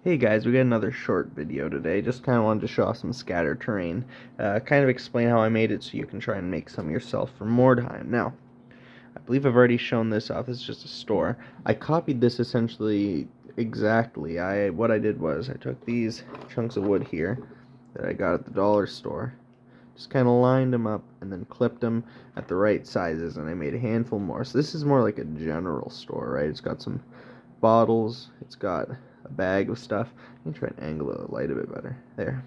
Hey guys, we got another short video today. Just kind of wanted to show off some scatter terrain. Kind of explain how I made it so you can try and make some yourself from Mordheim. Now, I believe I've already shown this off. This is just a store. I copied this essentially exactly. What I did was I took these chunks of wood here that I got at the dollar store, just kind of lined them up and then clipped them at the right sizes, and I made a handful more. So this is more like a general store, right? It's got some bottles, it's got a bag of stuff. You can try and angle the light a bit better. There.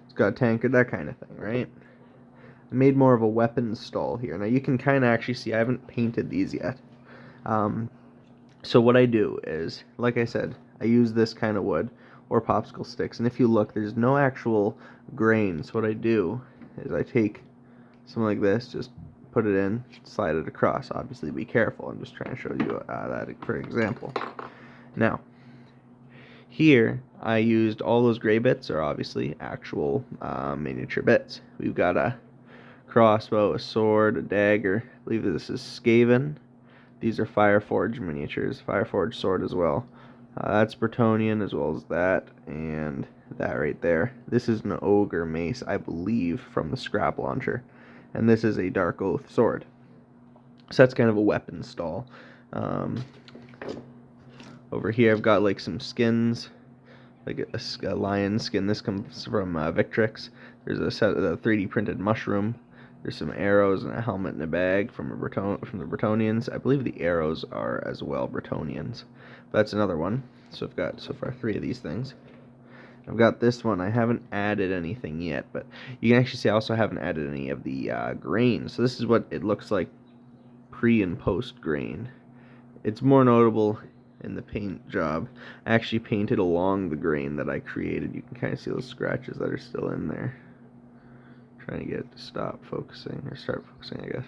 It's got a tankard, that kind of thing, right? I made more of a weapons stall here. Now you can kind of actually see I haven't painted these yet. So what I do is, like I said, I use this kind of wood or popsicle sticks, and if you look, there's no actual grain. So what I do is I take something like this, just put it in, slide it across. Obviously be careful, I'm just trying to show you that for example. Now, here I used all those gray bits are obviously actual miniature bits. We've got a crossbow, a sword, a dagger. I believe this is Skaven. These are Fireforge miniatures, Fireforge sword as well. That's Bretonnian as well as that, and that right there. This is an ogre mace, I believe, from the scrap launcher. And this is a Dark Oath sword. So that's kind of a weapon stall. Over here I've got like some skins, like a lion skin. This comes from Victrix. There's a set of a 3D printed mushroom. There's some arrows and a helmet in a bag from the Bretonnians. I believe the arrows are as well Bretonnians. But that's another one. So I've got so far 3 of these things. I've got this one. I haven't added anything yet, but you can actually see I also haven't added any of the grain. So this is what it looks like pre and post grain. It's more notable in the paint job. I actually painted along the grain that I created. You can kind of see those scratches that are still in there. Trying to get it to stop focusing, or start focusing, I guess.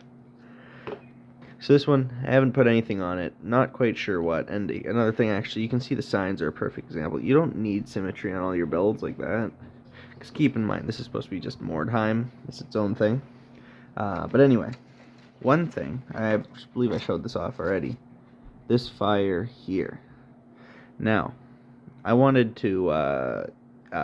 So this one, I haven't put anything on it. Not quite sure what. And another thing, actually, you can see the signs are a perfect example. You don't need symmetry on all your builds like that. Because keep in mind, this is supposed to be just Mordheim. It's its own thing. But anyway, one thing, I believe I showed this off already. This fire here. Now, I wanted to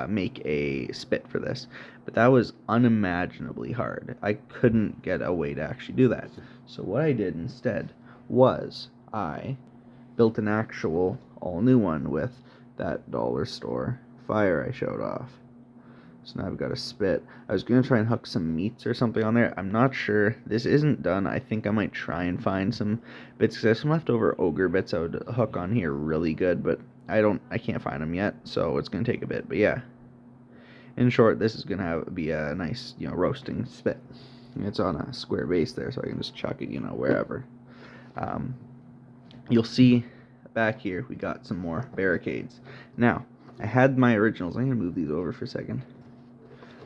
make a spit for this, but that was unimaginably hard. I couldn't get a way to actually do that. So what I did instead was I built an actual all new one with that dollar store fire I showed off. So now I've got a spit. I was going to try and hook some meats or something on there. I'm not sure. This isn't done. I think I might try and find some bits, because there's some leftover ogre bits I would hook on here really good, but I can't find them yet, so it's going to take a bit. But yeah, in short, this is going to be a nice, roasting spit. It's on a square base there, so I can just chuck it, wherever. You'll see back here we got some more barricades. Now, I had my originals. I'm going to move these over for a second.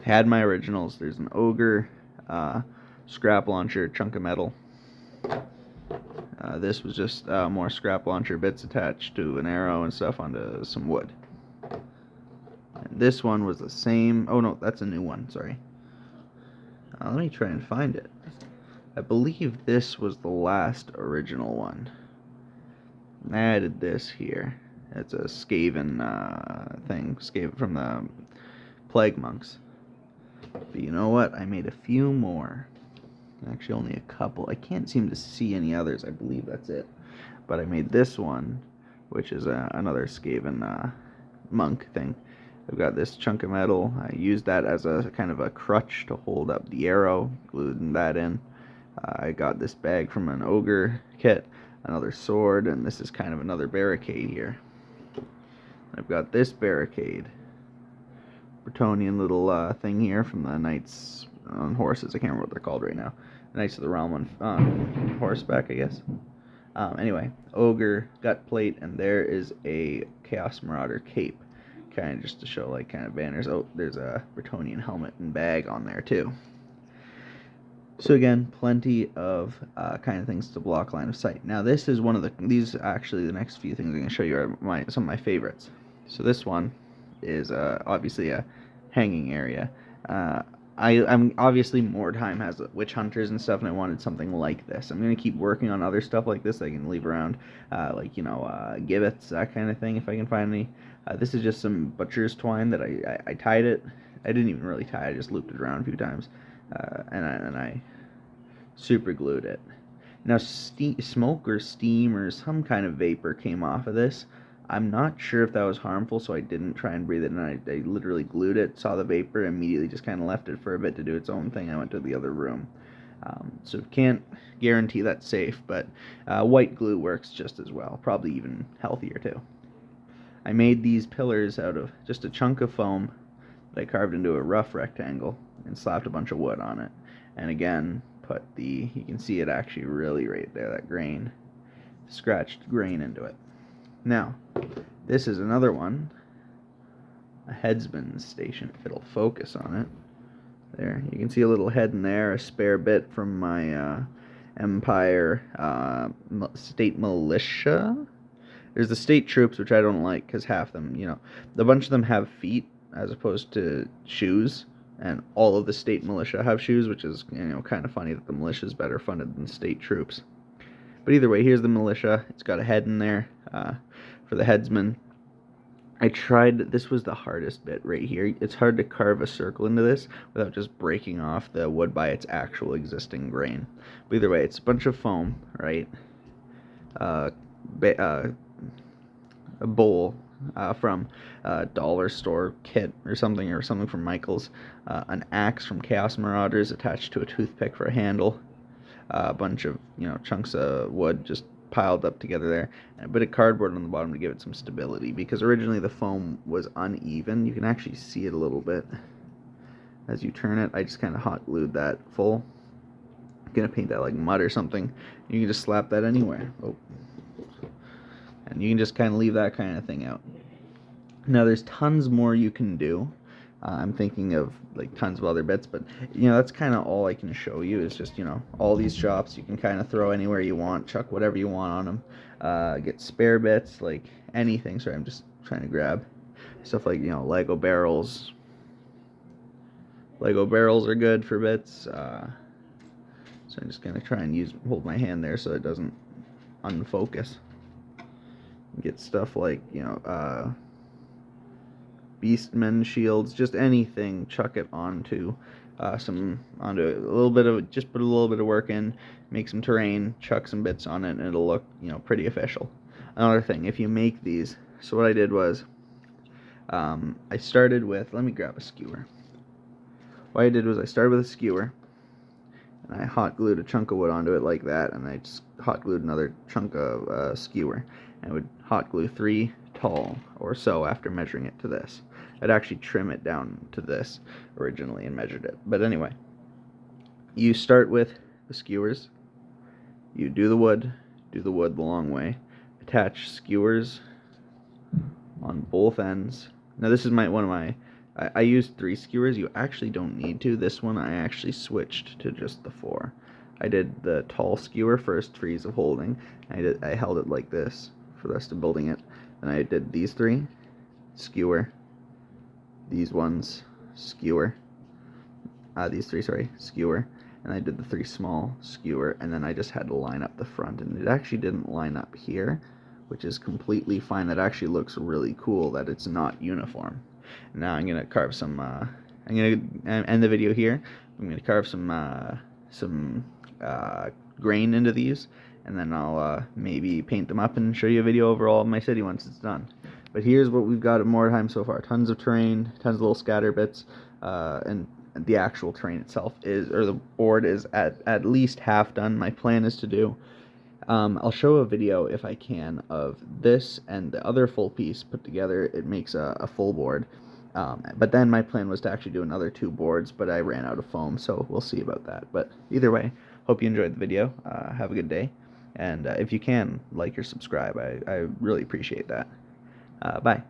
Had my originals. There's an ogre, scrap launcher, chunk of metal. This was just more scrap launcher bits attached to an arrow and stuff onto some wood. And this one was the same. Oh no, that's a new one. Sorry. Let me try and find it. I believe this was the last original one. I added this here. It's a Skaven thing. Skaven from the Plague Monks. But you know what? I made a few more. Actually, only a couple. I can't seem to see any others. I believe that's it. But I made this one, which is another Skaven monk thing. I've got this chunk of metal. I used that as a kind of a crutch to hold up the arrow, glued that in. I got this bag from an ogre kit, another sword, and this is kind of another barricade here. I've got this barricade. Bretonnian little thing here from the Knights on Horses. I can't remember what they're called right now. Knights of the Realm on horseback, I guess. Anyway, ogre, gut plate, and there is a Chaos Marauder cape. Kind of just to show like kind of banners. Oh, there's a Bretonnian helmet and bag on there too. So again, plenty of kind of things to block line of sight. Now this is one of these actually the next few things I'm going to show you are some of my favorites. So this one is obviously a hanging area. I'm obviously Mordheim has witch hunters and stuff, and I wanted something like this. I'm gonna keep working on other stuff like this that I can leave around, like gibbets, that kind of thing, if I can find any. This is just some butcher's twine that I tied it. I didn't even really tie it; I just looped it around a few times, and I super glued it. Now, smoke or steam or some kind of vapor came off of this. I'm not sure if that was harmful, so I didn't try and breathe it in. I literally glued it, saw the vapor, immediately just kind of left it for a bit to do its own thing. I went to the other room. So can't guarantee that's safe, but white glue works just as well, probably even healthier too. I made these pillars out of just a chunk of foam that I carved into a rough rectangle and slapped a bunch of wood on it. And again, you can see it actually really right there, that grain, scratched grain into it. Now, this is another one, a headsman's station. It'll focus on it. There, you can see a little head in there, a spare bit from my Empire state militia. There's the state troops, which I don't like because half them, a bunch of them have feet as opposed to shoes, and all of the state militia have shoes, which is, kind of funny that the militia is better funded than state troops. But either way, here's the militia. It's got a head in there for the headsman. This was the hardest bit right here. It's hard to carve a circle into this without just breaking off the wood by its actual existing grain. But either way, it's a bunch of foam, right? A bowl from a dollar store kit or something from Michael's. An axe from Chaos Marauders attached to a toothpick for a handle. A bunch of chunks of wood just piled up together there, and a bit of cardboard on the bottom to give it some stability, because originally the foam was uneven. You can actually see it a little bit as you turn it. I just kind of hot glued that full. I'm gonna paint that like mud or something. You can just slap that anywhere. And you can just kind of leave that kind of thing out. Now there's tons more you can do. I'm thinking of like tons of other bits, but that's kind of all I can show you is just all these shops you can kind of throw anywhere you want, chuck whatever you want on them, get spare bits, like anything. Sorry, I'm just trying to grab stuff like Lego barrels. Lego barrels are good for bits. So I'm just gonna try and hold my hand there so it doesn't unfocus. Get stuff like Beastmen shields, just anything, chuck it onto a little bit of, just put a little bit of work in, make some terrain, chuck some bits on it, and it'll look pretty official. Another thing, if you make these, so what I did was I started with, let me grab a skewer. What I did was I started with a skewer, and I hot glued a chunk of wood onto it like that, and I just hot glued another chunk of skewer, and I would hot glue 3 tall or so after measuring it to this. I'd actually trim it down to this originally and measured it. But anyway, you start with the skewers, you do the wood the long way, attach skewers on both ends. Now this is I used 3 skewers. You actually don't need to. This one I actually switched to just the 4. I did the tall skewer first for ease of holding. I held it like this for the rest of building it. And I did these 3, skewer, these ones, skewer, these 3, sorry, skewer, and I did the 3 small, skewer, and then I just had to line up the front, and it actually didn't line up here, which is completely fine. That actually looks really cool that it's not uniform. Now I'm going to carve some, I'm going to end the video here. I'm going to carve some grain into these, and then I'll maybe paint them up and show you a video over all of my city once it's done. But here's what we've got at Mordheim so far. Tons of terrain, tons of little scatter bits, and the actual terrain itself the board is at least half done. My plan is to do, I'll show a video if I can of this and the other full piece put together. It makes a full board. But then my plan was to actually do another 2 boards, but I ran out of foam, so we'll see about that. But either way, hope you enjoyed the video. Have a good day. And if you can, like or subscribe. I really appreciate that. Bye.